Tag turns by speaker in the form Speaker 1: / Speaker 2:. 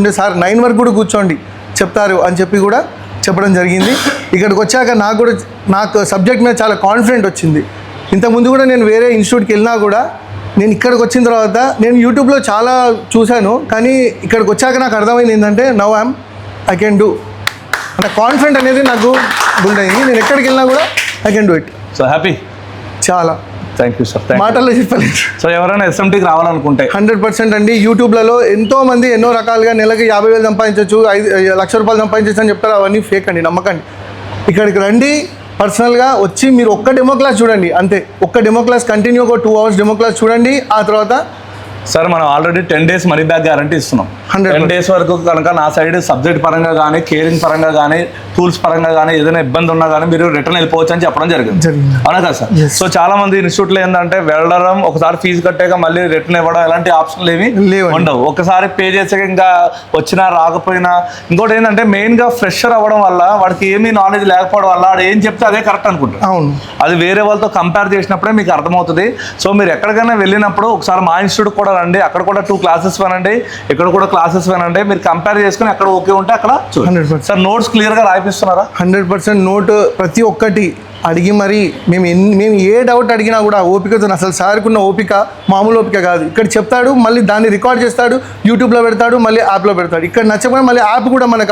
Speaker 1: అంటే సార్ 9 వరకు కూడా కూర్చోండి చెప్తారు అని చెప్పి కూడా చెప్పడం జరిగింది. ఇక్కడికి వచ్చాక నాకు సబ్జెక్ట్ మీద చాలా కాన్ఫిడెంట్ వచ్చింది. ఇంతకుముందు కూడా నేను వేరే ఇన్స్టిట్యూట్కి వెళ్ళినా కూడా నేను ఇక్కడికి వచ్చిన తర్వాత నేను యూట్యూబ్లో చాలా చూశాను, కానీ ఇక్కడికి వచ్చాక నాకు అర్థమైంది ఏంటంటే నౌ ఐ కెన్ డూ అంటే కాన్ఫిడెంట్ అనేది నాకు బిల్డ్ అయింది. నేను ఎక్కడికి వెళ్ళినా కూడా I can do it.
Speaker 2: So happy.
Speaker 1: చాలా
Speaker 2: థ్యాంక్ యూ సార్.
Speaker 1: మాటల్లో చెప్పలేదు.
Speaker 2: సో ఎవరైనా SMTకి రావాలనుకుంటే
Speaker 1: 100% అండి. యూట్యూబ్లలో ఎంతోమంది ఎన్నో రకాలుగా నెలకి 50,000 సంపాదించవచ్చు, 5 లక్షల రూపాయలు సంపాదించవచ్చు అని చెప్తారు. అవన్నీ ఫేక్ అండి, నమ్మకండి. ఇక్కడికి రండి, పర్సనల్గా వచ్చి మీరు ఒక్క డెమో క్లాస్ చూడండి అంతే. ఒక్క డెమో క్లాస్ కంటిన్యూగా 2 hours డెమో క్లాస్ చూడండి. ఆ తర్వాత
Speaker 2: సార్ మనం already 10 days money back guarantee ఇస్తున్నాం. 10 days వరకు కనుక నా సైడ్ సబ్జెక్ట్ పరంగా కానీ, కేరింగ్ పరంగా కానీ, టూల్స్ పరంగా కానీ ఏదైనా ఇబ్బంది ఉన్నా కానీ మీరు రిటర్న్ వెళ్ళిపోవచ్చు అని చెప్పడం జరిగింది. అవునా కదా సార్? సో చాలా మంది ఇన్స్టిట్యూట్లో ఏంటంటే వెళ్ళడం, ఒకసారి ఫీజు కట్టాక మళ్ళీ రిటర్న్ ఇవ్వడం, ఎలాంటి ఆప్షన్లు ఏమి ఉండవు. ఒకసారి పే చేసాక ఇంకా వచ్చినా రాకపోయినా. ఇంకోటి ఏంటంటే మెయిన్గా ఫ్రెషర్ అవ్వడం వల్ల వాడికి ఏమీ నాలెడ్జ్ లేకపోవడం వల్ల వాడు ఏం చెప్తే అదే కరెక్ట్ అనుకుంటారు.
Speaker 1: అవును,
Speaker 2: అది వేరే వాళ్ళతో కంపేర్ చేసినప్పుడే మీకు అర్థమవుతుంది. సో మీరు ఎక్కడికైనా వెళ్ళినప్పుడు ఒకసారి మా ఇన్స్టిట్యూట్ కూడా రండి, అక్కడ కూడా 2 classes వినండి, ఇక్కడ కూడా క్లాసెస్ వినండి. మీరు కంపేర్ చేసుకుని అక్కడ ఓకే ఉంటే అక్కడ చూడండి. సార్ నోట్స్ క్లియర్గా రాయిపిస్తున్నారా?
Speaker 1: 100% నోట్ ప్రతి ఒక్కటి అడిగి మరి మేము ఏ డౌట్ అడిగినా కూడా ఓపికతో, అసలు సార్కి ఉన్న ఓపిక మామూలు ఓపిక కాదు. ఇక్కడ చెప్తాడు, మళ్ళీ దాన్ని రికార్డ్ చేస్తాడు, యూట్యూబ్లో పెడతాడు, మళ్ళీ యాప్లో పెడతాడు. ఇక్కడ నచ్చకపోయినా మళ్ళీ యాప్ కూడా మనకు